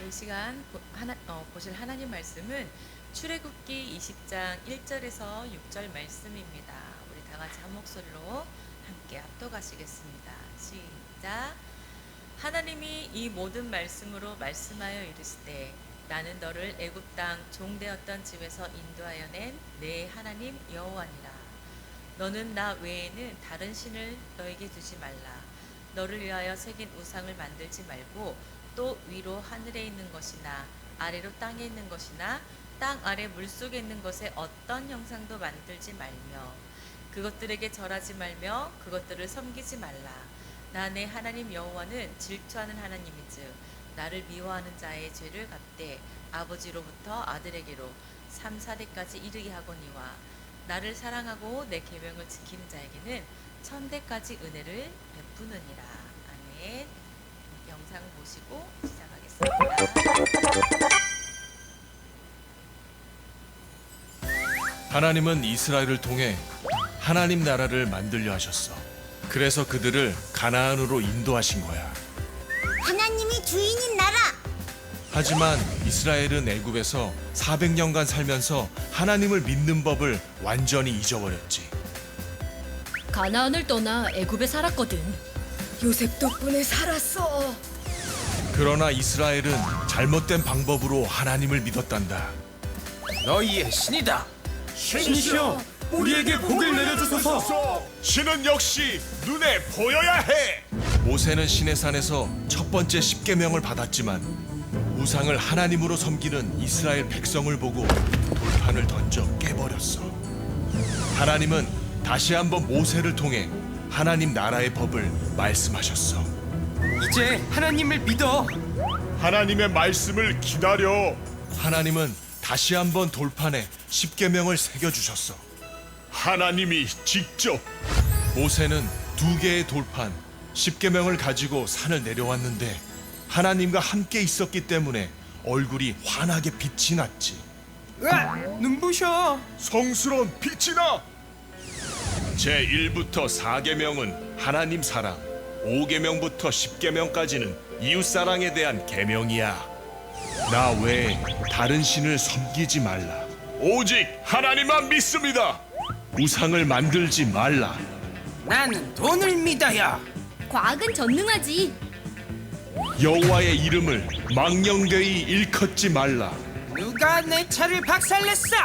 이 시간 보실 하나님 말씀은 출애굽기 20장 1절에서 6절 말씀입니다. 우리 다 같이 한 목소리로 함께 압도하시겠습니다. 시작. 하나님이 이 모든 말씀으로 말씀하여 이르시되 나는 너를 애굽 땅 종되었던 집에서 인도하여 낸 내 하나님 여호와니라. 너는 나 외에는 다른 신을 너에게 두지 말라. 너를 위하여 새긴 우상을 만들지 말고 또 위로 하늘에 있는 것이나 아래로 땅에 있는 것이나 땅 아래 물속에 있는 것에 어떤 형상도 만들지 말며 그것들에게 절하지 말며 그것들을 섬기지 말라. 나 내 하나님 여호와는 질투하는 하나님이즉 나를 미워하는 자의 죄를 갚되 아버지로부터 아들에게로 3, 4대까지 이르게 하거니와 나를 사랑하고 내 계명을 지키는 자에게는 천대까지 은혜를 베푸느니라. 아멘. 영상 보시고 시작하겠습니다. 하나님은 이스라엘을 통해 하나님 나라를 만들려 하셨어. 그래서 그들을 가나안으로 인도하신 거야. 하나님이 주인인 나라. 하지만 이스라엘은 애굽에서 400년간 살면서 하나님을 믿는 법을 완전히 잊어버렸지. 가나안을 떠나 애굽에 살았거든. 요셉 덕분에 살았어. 그러나 이스라엘은 잘못된 방법으로 하나님을 믿었단다. 너희의 신이다. 신이시여, 우리에게 복을 내려주소서. 신은 역시 눈에 보여야 해. 모세는 시내산에서 첫 번째 십계명을 받았지만 우상을 하나님으로 섬기는 이스라엘 백성을 보고 돌판을 던져 깨버렸어. 하나님은 다시 한번 모세를 통해 하나님 나라의 법을 말씀하셨어. 이제 하나님을 믿어. 하나님의 말씀을 기다려. 하나님은 다시 한번 돌판에 십계명을 새겨주셨어. 하나님이 직접. 모세는 2개의 돌판, 십계명을 가지고 산을 내려왔는데 하나님과 함께 있었기 때문에 얼굴이 환하게 빛이 났지. 눈부셔. 성스러운 빛이 나. 제1부터 4계명은 하나님 사랑, 5계명부터 10계명까지는 이웃사랑에 대한 계명이야. 나 외에 다른 신을 섬기지 말라. 오직 하나님만 믿습니다. 우상을 만들지 말라. 나는 돈을 믿어요. 과학은 전능하지. 여호와의 이름을 망령되이 일컫지 말라. 누가 내 차를 박살냈어?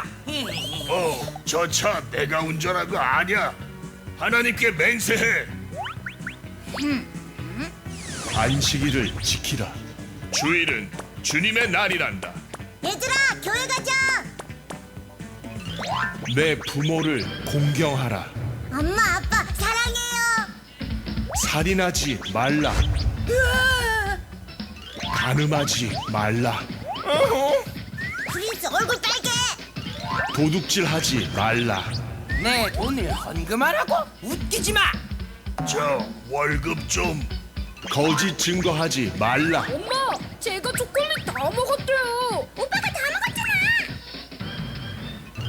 저 차 내가 운전한 거 아니야. 하나님께 맹세해. 안식일을 지키라. 주일은 주님의 날이란다. 얘들아, 교회 가자. 내 부모를 공경하라. 엄마, 아빠 사랑해요. 살인하지 말라. 간음하지 말라. 프린스 얼굴 빨개. 도둑질하지 말라. 내 돈을 헌금하라고? 웃기지 마. 저 월급 좀. 거짓 증거하지 말라. 엄마, 제가 초콜릿 다 먹었대요. 오빠가 다 먹었잖아.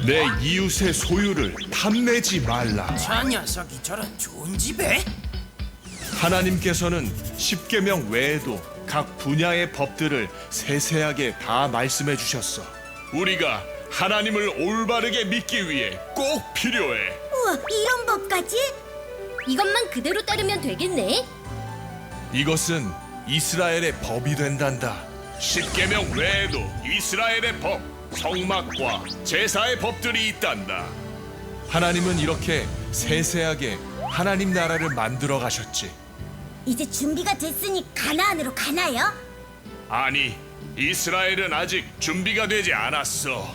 내 이웃의 소유를 탐내지 말라. 저 녀석이 저런 좋은 집에? 하나님께서는 십계명 외에도 각 분야의 법들을 세세하게 다 말씀해 주셨어. 우리가 하나님을 올바르게 믿기 위해 꼭 필요해. 우와, 이런 법까지? 이것만 그대로 따르면 되겠네. 이것은 이스라엘의 법이 된단다. 십계명 외에도 이스라엘의 법, 성막과 제사의 법들이 있단다. 하나님은 이렇게 세세하게 하나님 나라를 만들어 가셨지. 이제 준비가 됐으니 가나안으로 가나요? 아니, 이스라엘은 아직 준비가 되지 않았어.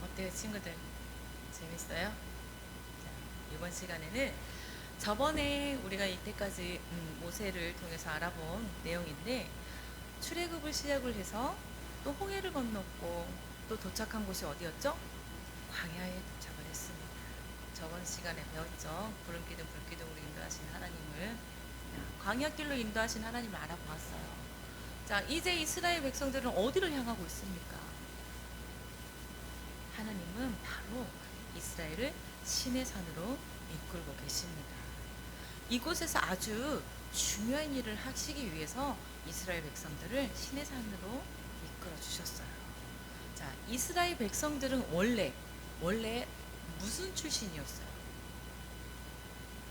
어때요, 친구들? 재밌어요? 자, 이번 시간에는 저번에 우리가 이때까지 모세를 통해서 알아본 내용인데 출애굽을 시작을 해서 또 홍해를 건넜고 또 도착한 곳이 어디였죠? 광야에 도착을 했습니다. 저번 시간에 배웠죠. 구름 기둥 불 기둥으로 인도하신 하나님을, 광야길로 인도하신 하나님을 알아보았어요. 자, 이제 이스라엘 백성들은 어디를 향하고 있습니까? 하나님은 바로 이스라엘을 시내산으로 이끌고 계십니다. 이곳에서 아주 중요한 일을 하시기 위해서 이스라엘 백성들을 시내 산으로 이끌어 주셨어요. 자, 이스라엘 백성들은 원래 무슨 출신이었어요?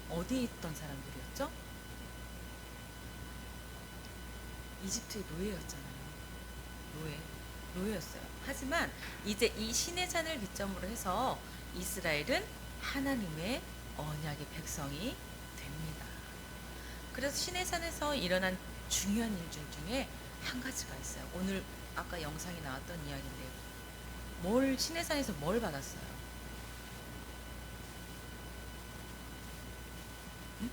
어디에 있던 사람들이었죠? 이집트의 노예였잖아요. 노예였어요. 하지만 이제 이 시내산을 기점으로 해서 이스라엘은 하나님의 언약의 백성이 됩니다. 그래서 시내산에서 일어난 중요한 일들 중에 한 가지가 있어요. 오늘 아까 영상에 나왔던 이야기인데 시내산에서 뭘 받았어요? 응?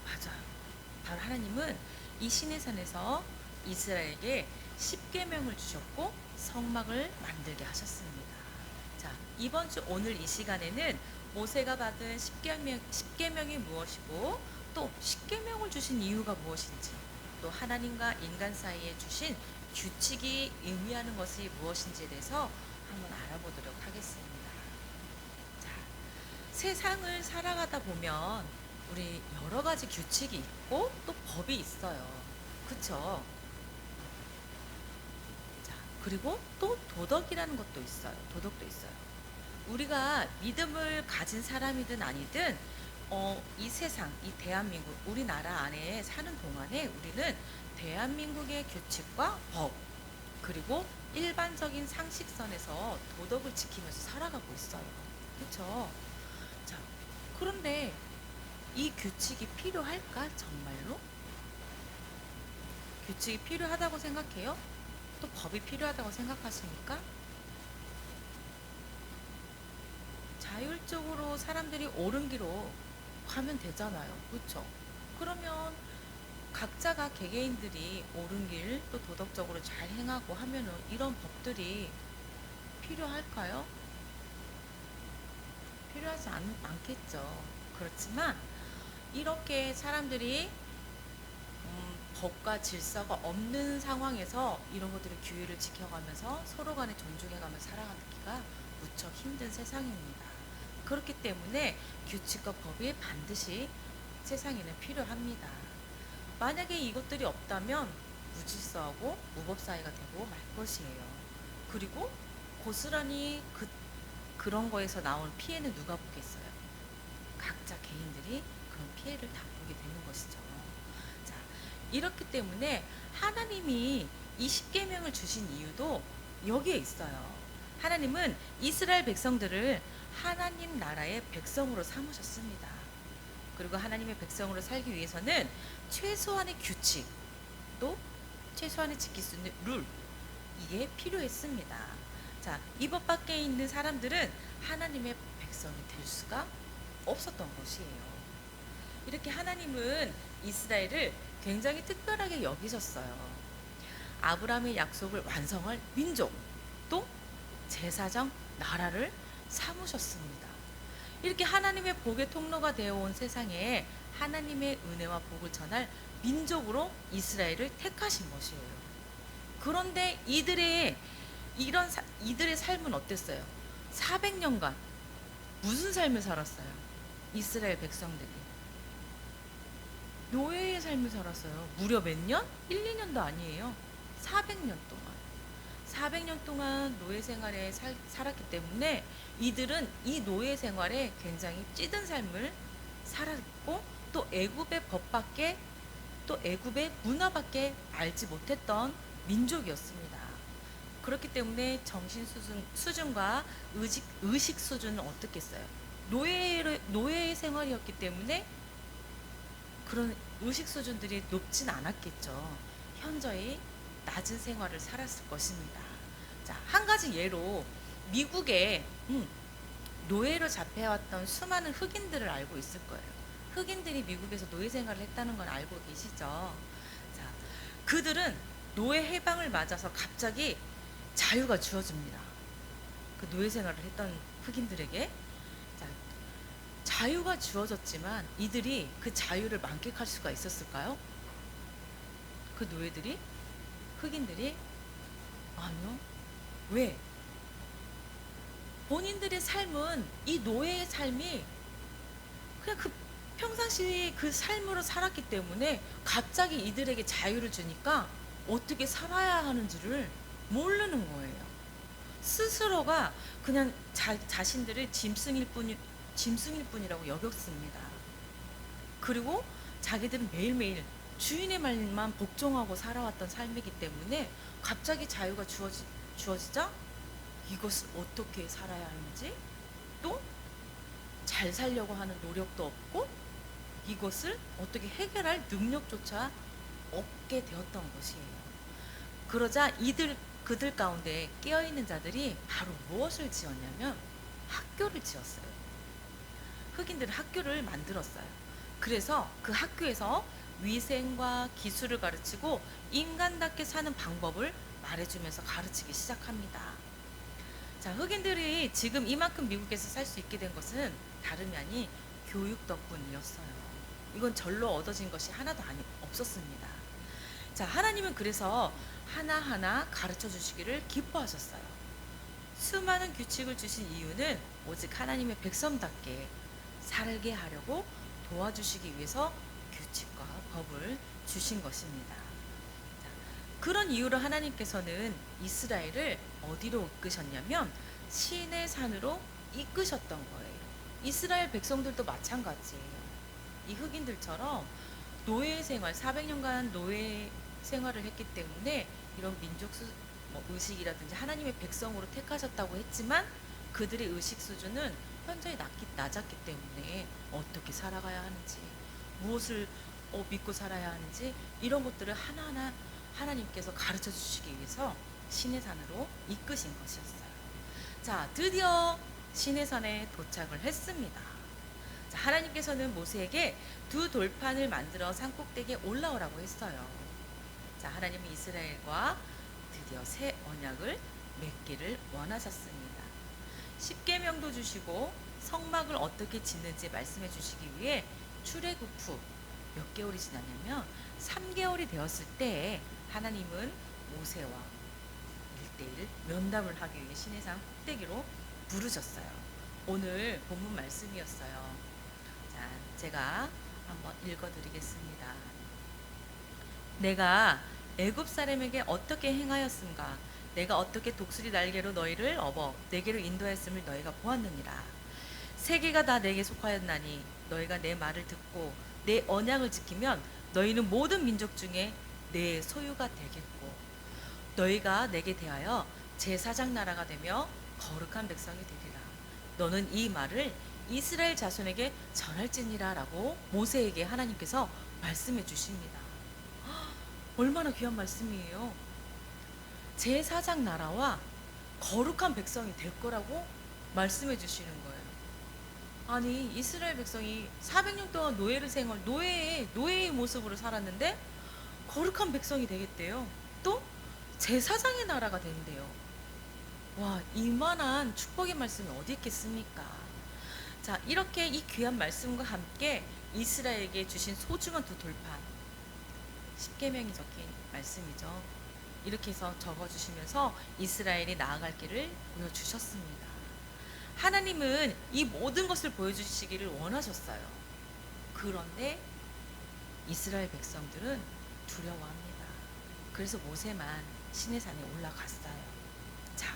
맞아요. 바로 하나님은 이 시내산에서 이스라엘에게 십계명을 주셨고 성막을 만들게 하셨습니다. 자, 이번 주 오늘 이 시간에는 모세가 받은 십계명이 무엇이고 또 십계명을 주신 이유가 무엇인지 또 하나님과 인간 사이에 주신 규칙이 의미하는 것이 무엇인지에 대해서 한번 알아보도록 하겠습니다. 자, 세상을 살아가다 보면 우리 여러 가지 규칙이 있고 또 법이 있어요. 그쵸? 자, 그리고 또 도덕이라는 것도 있어요. 도덕도 있어요. 우리가 믿음을 가진 사람이든 아니든 이 세상, 이 대한민국, 우리나라 안에 사는 동안에 우리는 대한민국의 규칙과 법, 그리고 일반적인 상식선에서 도덕을 지키면서 살아가고 있어요. 그렇죠? 자, 그런데 이 규칙이 필요할까, 정말로? 규칙이 필요하다고 생각해요? 또 법이 필요하다고 생각하십니까? 자율적으로 사람들이 옳은 길로 가면 되잖아요. 그렇죠? 그러면 각자가 개개인들이 옳은 길 또 도덕적으로 잘 행하고 하면은 이런 법들이 필요할까요? 필요하지 않겠죠. 그렇지만 이렇게 사람들이 법과 질서가 없는 상황에서 이런 것들의 규율을 지켜가면서 서로 간에 존중해가면서 살아가기가 무척 힘든 세상입니다. 그렇기 때문에 규칙과 법이 반드시 세상에는 필요합니다. 만약에 이것들이 없다면 무질서하고 무법사회가 되고 말 것이에요. 그리고 고스란히 그런 거에서 나온 피해는 누가 보겠어요? 각자 개인들이 그런 피해를 다 보게 되는 것이죠. 자, 이렇기 때문에 하나님이 이 십계명을 주신 이유도 여기에 있어요. 하나님은 이스라엘 백성들을 하나님 나라의 백성으로 삼으셨습니다. 그리고 하나님의 백성으로 살기 위해서는 최소한의 규칙, 또 최소한의 지킬 수 있는 룰, 이게 필요했습니다. 자, 이 법 밖에 있는 사람들은 하나님의 백성이 될 수가 없었던 것이에요. 이렇게 하나님은 이스라엘을 굉장히 특별하게 여기셨어요. 아브라함의 약속을 완성할 민족, 또 제사장 나라를 삼으셨습니다. 이렇게 하나님의 복의 통로가 되어온 세상에 하나님의 은혜와 복을 전할 민족으로 이스라엘을 택하신 것이에요. 그런데 이들의 삶은 어땠어요? 400년간 무슨 삶을 살았어요? 이스라엘 백성들이 노예의 삶을 살았어요. 무려 몇 년? 1, 2년도 아니에요. 400년 동안. 400년 동안 노예 생활에 살았기 때문에 이들은 이 노예 생활에 굉장히 찌든 삶을 살았고 또 애굽의 법밖에 또 애굽의 문화밖에 알지 못했던 민족이었습니다. 그렇기 때문에 정신 수준과 의식 수준은 어떻겠어요? 노예의 생활이었기 때문에 그런 의식 수준들이 높진 않았겠죠. 현저히 낮은 생활을 살았을 것입니다. 자, 한 가지 예로 미국에 노예로 잡혀왔던 수많은 흑인들을 알고 있을 거예요. 흑인들이 미국에서 노예 생활을 했다는 건 알고 계시죠? 자, 그들은 노예 해방을 맞아서 갑자기 자유가 주어집니다. 그 노예 생활을 했던 흑인들에게 자, 자유가 주어졌지만 이들이 그 자유를 만끽할 수가 있었을까요? 그 노예들이? 흑인들이? 아니요. 왜? 본인들의 삶은 이 노예의 삶이 그냥 그 평상시 그 삶으로 살았기 때문에 갑자기 이들에게 자유를 주니까 어떻게 살아야 하는지를 모르는 거예요. 스스로가 그냥 자신들의 짐승일 뿐이라고 여겼습니다. 그리고 자기들은 매일매일 주인의 말만 복종하고 살아왔던 삶이기 때문에 갑자기 자유가 주어지자 이것을 어떻게 살아야 하는지, 또 잘 살려고 하는 노력도 없고 이것을 어떻게 해결할 능력조차 없게 되었던 것이에요. 그러자 그들 가운데 깨어있는 자들이 바로 무엇을 지었냐면 학교를 지었어요. 흑인들은 학교를 만들었어요. 그래서 그 학교에서 위생과 기술을 가르치고 인간답게 사는 방법을 말해주면서 가르치기 시작합니다. 자, 흑인들이 지금 이만큼 미국에서 살 수 있게 된 것은 다름이 아닌 교육 덕분이었어요. 이건 절로 얻어진 것이 하나도 없었습니다. 자, 하나님은 그래서 하나하나 가르쳐 주시기를 기뻐하셨어요. 수많은 규칙을 주신 이유는 오직 하나님의 백성답게 살게 하려고 도와주시기 위해서 규칙과 법을 주신 것입니다. 자, 그런 이유로 하나님께서는 이스라엘을 어디로 이끄셨냐면 시내 산으로 이끄셨던 거예요. 이스라엘 백성들도 마찬가지예요. 이 흑인들처럼 노예 생활, 400년간 노예 생활을 했기 때문에 이런 의식이라든지 하나님의 백성으로 택하셨다고 했지만 그들의 의식 수준은 현저히 낮았기 때문에 어떻게 살아가야 하는지, 무엇을 믿고 살아야 하는지 이런 것들을 하나하나 하나님께서 가르쳐 주시기 위해서 시내산으로 이끄신 것이었어요. 자, 드디어 시내산에 도착을 했습니다. 자, 하나님께서는 모세에게 두 돌판을 만들어 산 꼭대기에 올라오라고 했어요. 자, 하나님은 이스라엘과 드디어 새 언약을 맺기를 원하셨습니다. 십계명도 주시고 성막을 어떻게 짓는지 말씀해 주시기 위해 출애굽 후 몇 개월이 지났냐면 3개월이 되었을 때 하나님은 모세와 1대1 면담을 하기 위해 시내산 꼭대기로 부르셨어요. 오늘 본문 말씀이었어요. 자, 제가 한번 읽어드리겠습니다. 내가 애굽 사람에게 어떻게 행하였음가? 내가 어떻게 독수리 날개로 너희를 업어 내게로 인도하였음을 너희가 보았느니라. 세계가 다 내게 속하였나니 너희가 내 말을 듣고 내 언약을 지키면 너희는 모든 민족 중에 내 소유가 되겠고 너희가 내게 대하여 제사장 나라가 되며 거룩한 백성이 되리라. 너는 이 말을 이스라엘 자손에게 전할지니라 라고 모세에게 하나님께서 말씀해 주십니다. 얼마나 귀한 말씀이에요. 제사장 나라와 거룩한 백성이 될 거라고 말씀해 주시는 거예요. 아니, 이스라엘 백성이 400년 동안 노예의 모습으로 살았는데 거룩한 백성이 되겠대요. 또 제사장의 나라가 된대요. 와, 이만한 축복의 말씀이 어디 있겠습니까? 자, 이렇게 이 귀한 말씀과 함께 이스라엘에게 주신 소중한 두 돌판, 십계명이 적힌 말씀이죠. 이렇게 해서 적어주시면서 이스라엘이 나아갈 길을 보여주셨습니다. 하나님은 이 모든 것을 보여주시기를 원하셨어요. 그런데 이스라엘 백성들은 두려워합니다. 그래서 모세만 시내산에 올라갔어요. 자,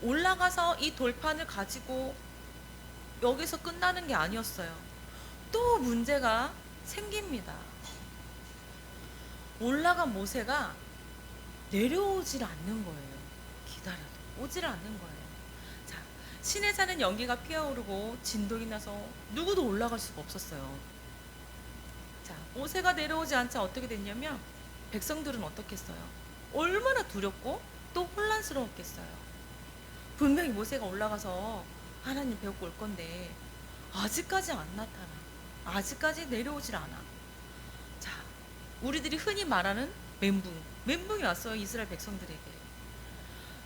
올라가서 이 돌판을 가지고 여기서 끝나는 게 아니었어요. 또 문제가 생깁니다. 올라간 모세가 내려오질 않는 거예요. 기다려도 오질 않는 거예요. 자, 시내산은 연기가 피어오르고 진동이 나서 누구도 올라갈 수가 없었어요. 자, 모세가 내려오지 않자 어떻게 됐냐면 백성들은 어떻겠어요? 얼마나 두렵고 또 혼란스러웠겠어요. 분명히 모세가 올라가서 하나님 배우고 올 건데 아직까지 안 나타나. 아직까지 내려오질 않아. 자, 우리들이 흔히 말하는 멘붕이 왔어요. 이스라엘 백성들에게.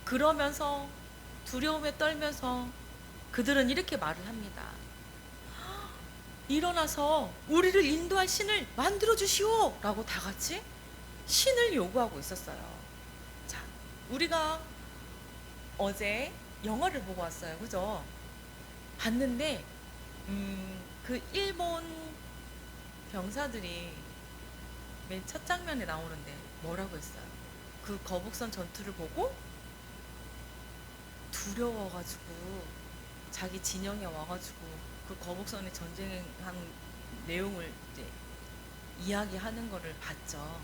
그러면서 두려움에 떨면서 그들은 이렇게 말을 합니다. 일어나서 우리를 인도할 신을 만들어 주시오 라고 다 같이 신을 요구하고 있었어요. 자, 우리가 어제 영화를 보고 왔어요. 그죠? 봤는데 그 일본 병사들이 맨 첫 장면에 나오는데 뭐라고 했어요? 그 거북선 전투를 보고 두려워가지고 자기 진영에 와가지고 그 거북선에 전쟁한 내용을 이제 이야기하는 거를 봤죠.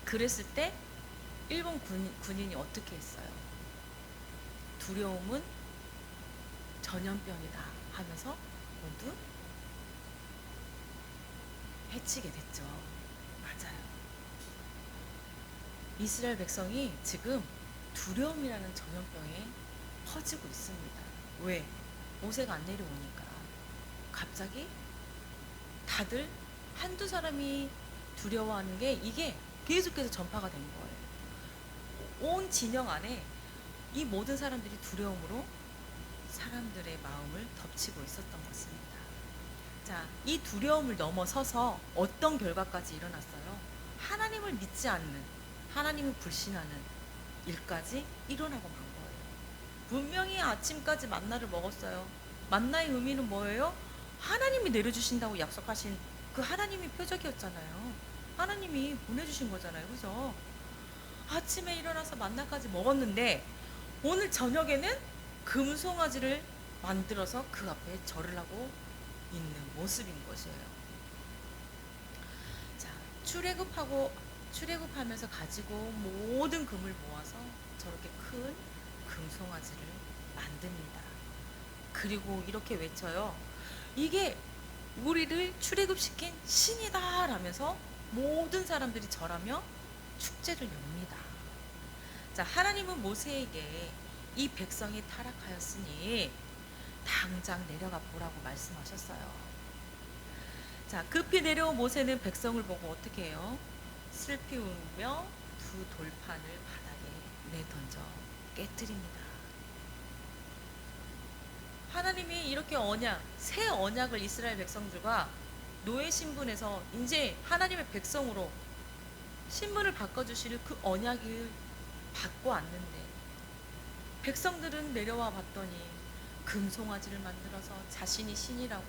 그랬을 때 일본 군인이 어떻게 했어요? 두려움은 전염병이다 하면서 모두 해치게 됐죠. 맞아요. 이스라엘 백성이 지금 두려움이라는 전염병에 퍼지고 있습니다. 왜? 모세가 안 내려오니까. 갑자기 다들 한두 사람이 두려워하는 게 이게 계속해서 전파가 된 거예요. 온 진영 안에 이 모든 사람들이 두려움으로 사람들의 마음을 덮치고 있었던 것입니다. 자, 이 두려움을 넘어서서 어떤 결과까지 일어났어요? 하나님을 믿지 않는, 하나님을 불신하는 일까지 일어나고 만 거예요. 분명히 아침까지 만나를 먹었어요. 만나의 의미는 뭐예요? 하나님이 내려주신다고 약속하신 그 하나님이 표적이었잖아요. 하나님이 보내주신 거잖아요. 그죠? 아침에 일어나서 만나까지 먹었는데 오늘 저녁에는 금송아지를 만들어서 그 앞에 절을 하고 있는 모습인 것이에요. 자, 출애굽하면서 가지고 모든 금을 모아서 저렇게 큰 금송아지를 만듭니다. 그리고 이렇게 외쳐요. 이게 우리를 출애굽시킨 신이다 라면서 모든 사람들이 절하며 축제를 엽니다. 자, 하나님은 모세에게 이 백성이 타락하였으니 당장 내려가 보라고 말씀하셨어요. 자, 급히 내려온 모세는 백성을 보고 어떻게 해요? 슬피 울며 두 돌판을 바닥에 내던져 깨뜨립니다. 하나님이 이렇게 새 언약을 이스라엘 백성들과 노예 신분에서 이제 하나님의 백성으로 신분을 바꿔주시는 그 언약을 받고 왔는데 백성들은 내려와 봤더니 금송아지를 만들어서 자신이 신이라고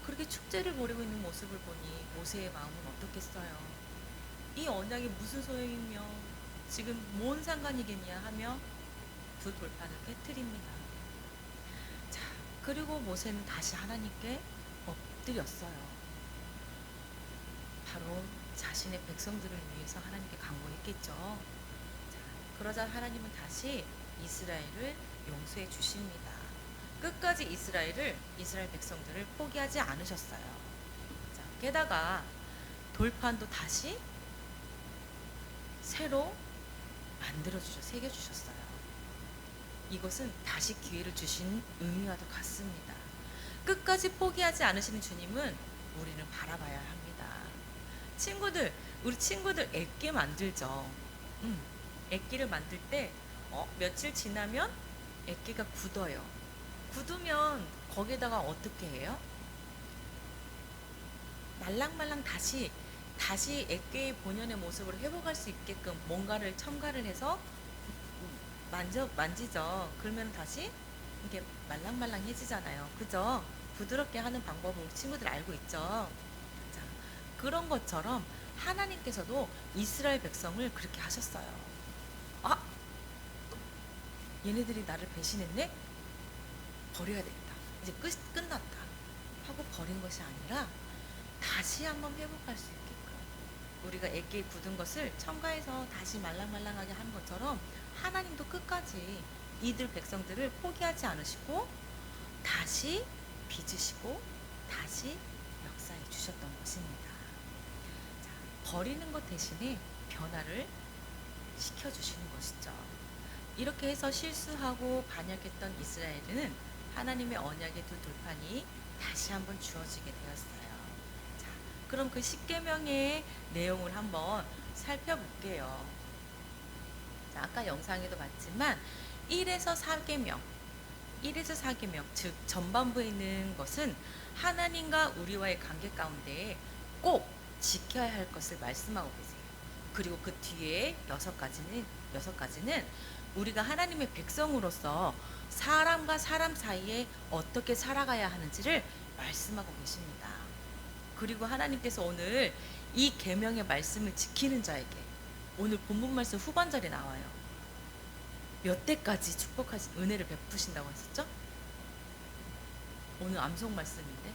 그렇게 축제를 벌이고 있는 모습을 보니 모세의 마음은 어떻겠어요? 이 언약이 무슨 소용이며 지금 뭔 상관이겠냐 하며 두 돌판을 깨뜨립니다. 자, 그리고 모세는 다시 하나님께 엎드렸어요. 바로 자신의 백성들을 위해서 하나님께 간구했겠죠. 자, 그러자 하나님은 다시 이스라엘을 용서해 주십니다. 끝까지 이스라엘 백성들을 포기하지 않으셨어요. 자, 게다가 돌판도 다시 새로 새겨주셨어요. 이것은 다시 기회를 주신 의미와도 같습니다. 끝까지 포기하지 않으시는 주님은 우리는 바라봐야 합니다. 우리 친구들 액기 만들죠. 액기를 만들 때 며칠 지나면 액기가 굳어요. 굳으면 거기다가 어떻게 해요? 말랑말랑 다시 액기의 본연의 모습으로 회복할 수 있게끔 뭔가를 첨가를 해서 만지죠. 그러면 다시 이게 말랑말랑해지잖아요. 그죠? 부드럽게 하는 방법을 우리 친구들 알고 있죠. 자, 그런 것처럼 하나님께서도 이스라엘 백성을 그렇게 하셨어요. 아, 얘네들이 나를 배신했네? 버려야 되겠다. 이제 끝났다 하고 버린 것이 아니라 다시 한번 회복할 수 있게끔 우리가 액기에 굳은 것을 첨가해서 다시 말랑말랑하게 한 것처럼 하나님도 끝까지 이들 백성들을 포기하지 않으시고 다시 빚으시고 다시 역사해 주셨던 것입니다. 자, 버리는 것 대신에 변화를 시켜주시는 것이죠. 이렇게 해서 실수하고 반역했던 이스라엘은 하나님의 언약의 두 돌판이 다시 한번 주어지게 되었어요. 자, 그럼 그 10계명의 내용을 한번 살펴볼게요. 자, 아까 영상에도 봤지만 1에서 4계명, 즉 전반부에 있는 것은 하나님과 우리와의 관계 가운데 꼭 지켜야 할 것을 말씀하고 계세요. 그리고 그 뒤에 6가지는 우리가 하나님의 백성으로서 사람과 사람 사이에 어떻게 살아가야 하는지를 말씀하고 계십니다. 그리고 하나님께서 오늘 이 계명의 말씀을 지키는 자에게 오늘 본문 말씀 후반절에 나와요. 몇 대까지 축복하신 은혜를 베푸신다고 했었죠? 오늘 암송 말씀인데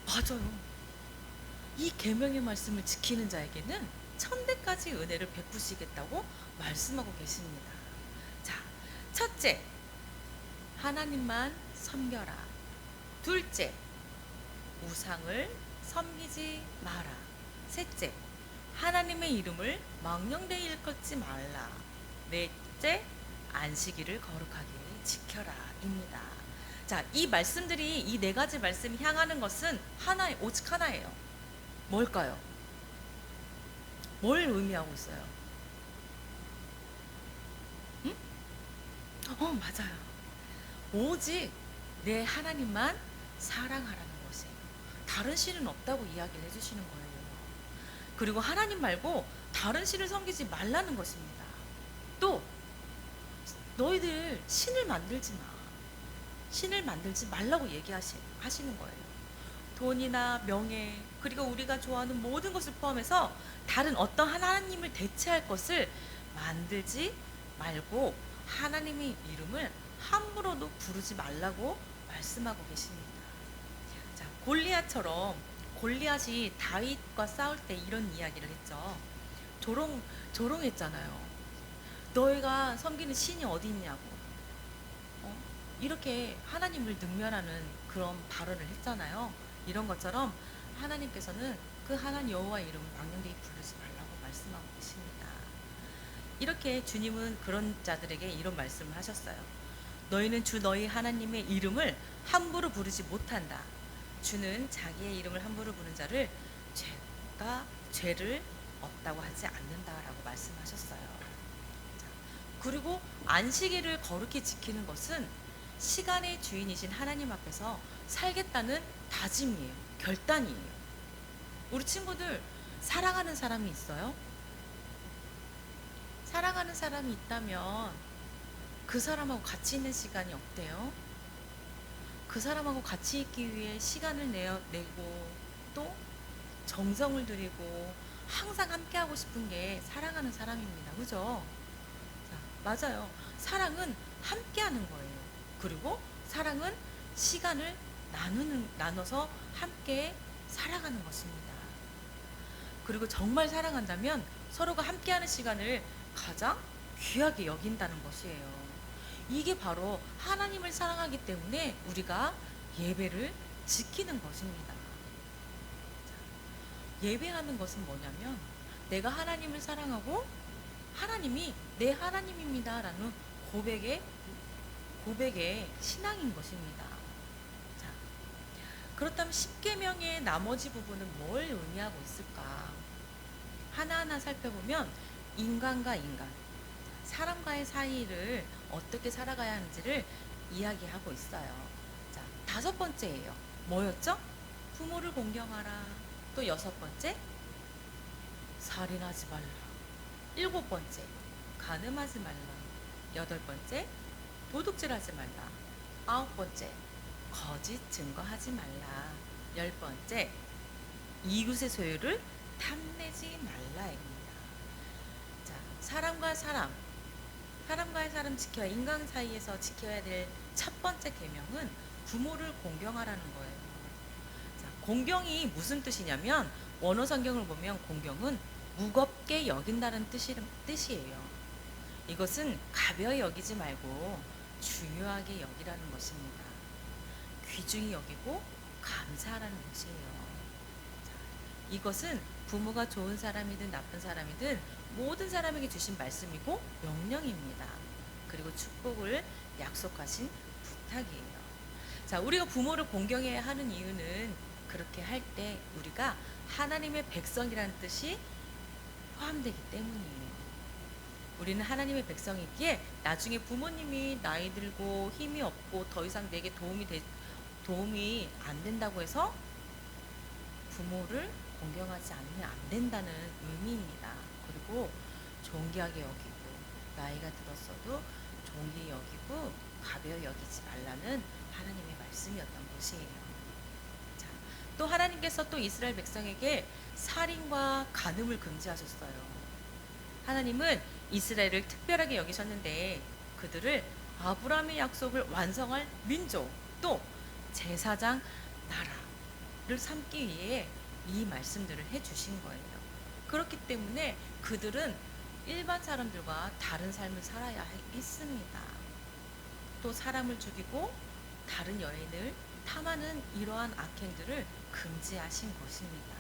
맞아요. 이 계명의 말씀을 지키는 자에게는 1000대까지 은혜를 베푸시겠다고 말씀하고 계십니다. 자, 첫째, 하나님만 섬겨라. 둘째, 우상을 섬기지 마라. 셋째, 하나님의 이름을 망령되이 일컫지 말라. 넷째, 안식일을 거룩하게 지켜라 입니다. 자, 이 말씀들이 이 네 가지 말씀이 향하는 것은 하나의 오직 하나예요. 뭘까요? 뭘 의미하고 있어요? 응? 맞아요. 오직 내 하나님만 사랑하라는 것이에요. 다른 신은 없다고 이야기를 해주시는 거예요. 그리고 하나님 말고 다른 신을 섬기지 말라는 것입니다. 또 너희들 신을 만들지 마. 신을 만들지 말라고 하시는 거예요. 돈이나 명예, 그리고 우리가 좋아하는 모든 것을 포함해서 다른 어떤 하나님을 대체할 것을 만들지 말고 하나님의 이름을 함부로도 부르지 말라고 말씀하고 계십니다. 자, 골리앗처럼 골리앗이 다윗과 싸울 때 이런 이야기를 했죠. 조롱했잖아요. 너희가 섬기는 신이 어디 있냐고. 이렇게 하나님을 능멸하는 그런 발언을 했잖아요. 이런 것처럼 하나님께서는 그 하나님 여호와의 이름을 망령되이 부르지 말라고 말씀하고 계십니다. 이렇게 주님은 그런 자들에게 이런 말씀을 하셨어요. 너희는 주 너희 하나님의 이름을 함부로 부르지 못한다. 주는 자기의 이름을 함부로 부르는 자를 죄를 없다고 하지 않는다라고 말씀하셨어요. 자, 그리고 안식일을 거룩히 지키는 것은 시간의 주인이신 하나님 앞에서 살겠다는 다짐이에요. 결단이에요. 우리 친구들 사랑하는 사람이 있어요? 사랑하는 사람이 있다면 그 사람하고 같이 있는 시간이 없대요. 그 사람하고 같이 있기 위해 시간을 내고 또 정성을 들이고 항상 함께하고 싶은 게 사랑하는 사람입니다. 그죠? 자, 맞아요. 사랑은 함께하는 거예요. 그리고 사랑은 시간을 나눠서 함께 살아가는 것입니다. 그리고 정말 사랑한다면 서로가 함께하는 시간을 가장 귀하게 여긴다는 것이에요. 이게 바로 하나님을 사랑하기 때문에 우리가 예배를 지키는 것입니다. 예배하는 것은 뭐냐면 내가 하나님을 사랑하고 하나님이 내 하나님입니다 라는 고백의 신앙인 것입니다. 자, 그렇다면 십계명의 나머지 부분은 뭘 의미하고 있을까? 하나하나 살펴보면 인간과 인간, 사람과의 사이를 어떻게 살아가야 하는지를 이야기하고 있어요. 자, 5번째예요. 뭐였죠? 부모를 공경하라. 또 6번째, 살인하지 말라. 7번째, 간음하지 말라. 8번째, 도둑질하지 말라. 9번째, 거짓 증거하지 말라. 10번째, 이웃의 소유를 탐내지 말라입니다. 자, 사람과의 사람 지켜야, 인간 사이에서 지켜야 될 첫 번째 계명은 부모를 공경하라는 거예요. 자, 공경이 무슨 뜻이냐면 원어 성경을 보면 공경은 무겁게 여긴다는 뜻이에요. 이것은 가벼이 여기지 말고 중요하게 여기라는 것입니다. 귀중히 여기고 감사하라는 것이에요. 자, 이것은 부모가 좋은 사람이든 나쁜 사람이든 모든 사람에게 주신 말씀이고 명령입니다. 그리고 축복을 약속하신 부탁이에요. 자, 우리가 부모를 공경해야 하는 이유는 그렇게 할 때 우리가 하나님의 백성이라는 뜻이 포함되기 때문이에요. 우리는 하나님의 백성이기에 나중에 부모님이 나이 들고 힘이 없고 더 이상 내게 도움이 안 된다고 해서 부모를 공경하지 않으면 안 된다는 의미입니다. 그리고 존귀하게 여기고 나이가 들었어도 존귀히 여기고 가벼이 여기지 말라는 하나님의 말씀이었던 것이에요. 자, 또 하나님께서 또 이스라엘 백성에게 살인과 간음을 금지하셨어요. 하나님은 이스라엘을 특별하게 여기셨는데 그들을 아브라함의 약속을 완성할 민족 또 제사장 나라를 삼기 위해 이 말씀들을 해주신 거예요. 그렇기 때문에 그들은 일반 사람들과 다른 삶을 살아야 했습니다. 또 사람을 죽이고 다른 여인을 탐하는 이러한 악행들을 금지하신 것입니다.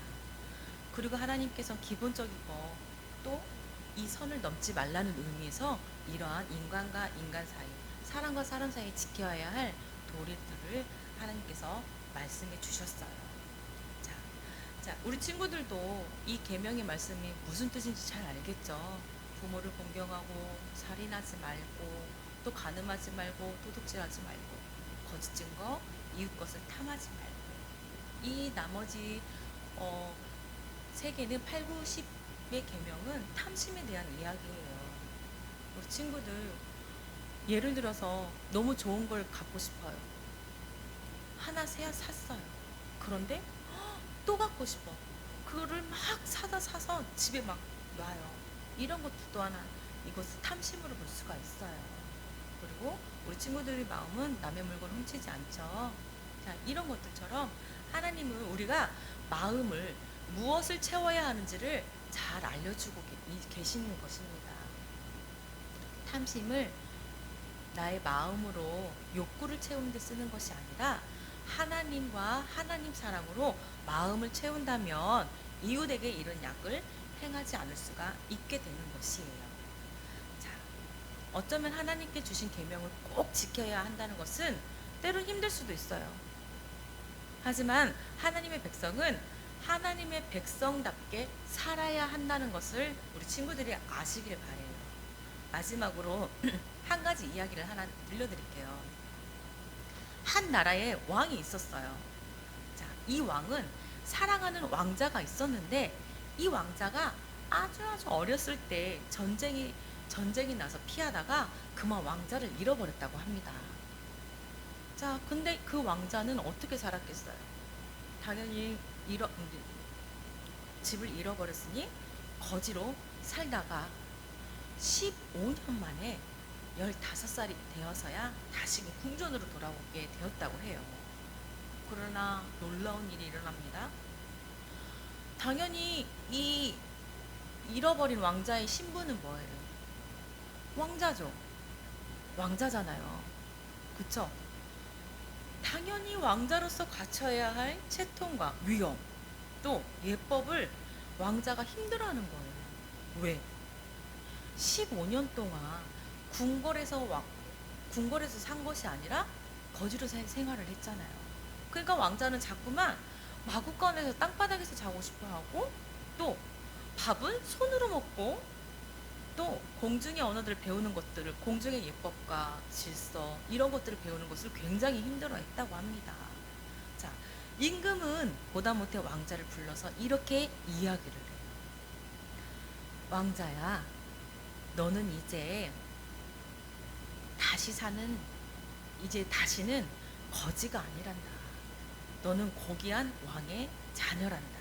그리고 하나님께서 기본적이고 또 이 선을 넘지 말라는 의미에서 이러한 인간과 인간 사이, 사람과 사람 사이에 지켜야 할 도리들을 하나님께서 말씀해 주셨어요. 자, 우리 친구들도 이 계명의 말씀이 무슨 뜻인지 잘 알겠죠? 부모를 공경하고 살인하지 말고 또 간음하지 말고 도둑질하지 말고 거짓 증거, 이웃 것을 탐하지 말고 이 나머지 세 개는 8, 9, 10의 계명은 탐심에 대한 이야기예요. 우리 친구들 예를 들어서 너무 좋은 걸 갖고 싶어요. 하나 샀어요. 그런데 또 갖고 싶어. 그거를 막 사서 집에 막 놔요. 이런 것도 또한 이것을 탐심으로 볼 수가 있어요. 그리고 우리 친구들의 마음은 남의 물건을 훔치지 않죠. 자, 이런 것들처럼 하나님은 우리가 마음을 무엇을 채워야 하는지를 잘 알려주고 계시는 것입니다. 탐심을 나의 마음으로 욕구를 채우는 데 쓰는 것이 아니라 하나님과 하나님 사랑으로 마음을 채운다면 이웃에게 이런 약을 행하지 않을 수가 있게 되는 것이에요. 자, 어쩌면 하나님께 주신 계명을 꼭 지켜야 한다는 것은 때론 힘들 수도 있어요. 하지만 하나님의 백성은 하나님의 백성답게 살아야 한다는 것을 우리 친구들이 아시길 바래요. 마지막으로 한 가지 이야기를 하나 들려드릴게요. 한 나라에 왕이 있었어요. 자, 이 왕은 사랑하는 왕자가 있었는데 이 왕자가 아주 어렸을 때 전쟁이 나서 피하다가 그만 왕자를 잃어버렸다고 합니다. 자, 근데 그 왕자는 어떻게 살았겠어요? 당연히 집을 잃어버렸으니 거지로 살다가 15년 만에 15살이 되어서야 다시 궁전으로 돌아오게 되었다고 해요. 그러나 놀라운 일이 일어납니다. 당연히 이 잃어버린 왕자의 신분은 뭐예요? 왕자죠. 왕자잖아요. 그쵸? 당연히 왕자로서 갖춰야 할 채통과 위엄, 또 예법을 왕자가 힘들어하는 거예요. 왜? 15년 동안 궁궐에서 산 것이 아니라 거지로 생활을 했잖아요. 그러니까 왕자는 자꾸만 마구간에서 땅바닥에서 자고 싶어 하고 또 밥은 손으로 먹고 또 공중의 언어들을 배우는 것들을 공중의 예법과 질서 이런 것들을 배우는 것을 굉장히 힘들어했다고 합니다. 자, 임금은 보다 못해 왕자를 불러서 이렇게 이야기를 해요. 왕자야, 너는 이제 다시는 거지가 아니란다. 너는 고귀한 왕의 자녀란다.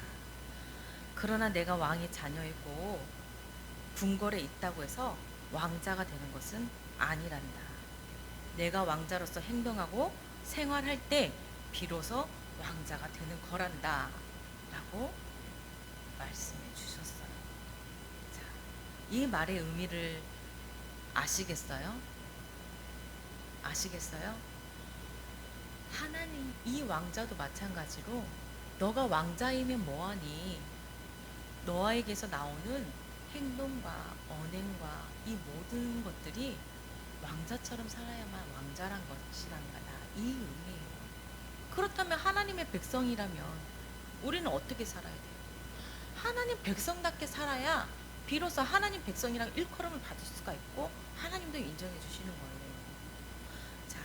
그러나 내가 왕의 자녀이고 궁궐에 있다고 해서 왕자가 되는 것은 아니란다. 내가 왕자로서 행동하고 생활할 때 비로소 왕자가 되는 거란다. 라고 말씀해 주셨어요. 자, 이 말의 의미를 아시겠어요? 하나님, 이 왕자도 마찬가지로 너가 왕자이면 뭐하니? 너에게서 나오는 행동과 언행과 이 모든 것들이 왕자처럼 살아야만 왕자란 것이란 거다. 이 의미예요. 그렇다면 하나님의 백성이라면 우리는 어떻게 살아야 돼요? 하나님 백성답게 살아야 비로소 하나님 백성이랑 일컬음을 받을 수가 있고 하나님도 인정해 주시는 거예요. 자,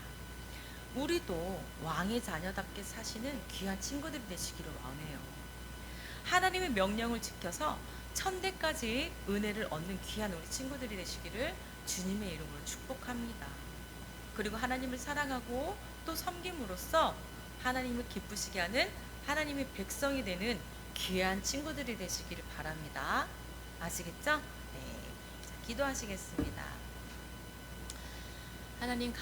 우리도 왕의 자녀답게 사시는 귀한 친구들이 되시기를 원해요. 하나님의 명령을 지켜서 천대까지 은혜를 얻는 귀한 우리 친구들이 되시기를 주님의 이름으로 축복합니다. 그리고 하나님을 사랑하고 또 섬김으로써 하나님을 기쁘시게 하는 하나님의 백성이 되는 귀한 친구들이 되시기를 바랍니다. 아시겠죠? 네. 자, 기도하시겠습니다. 하나님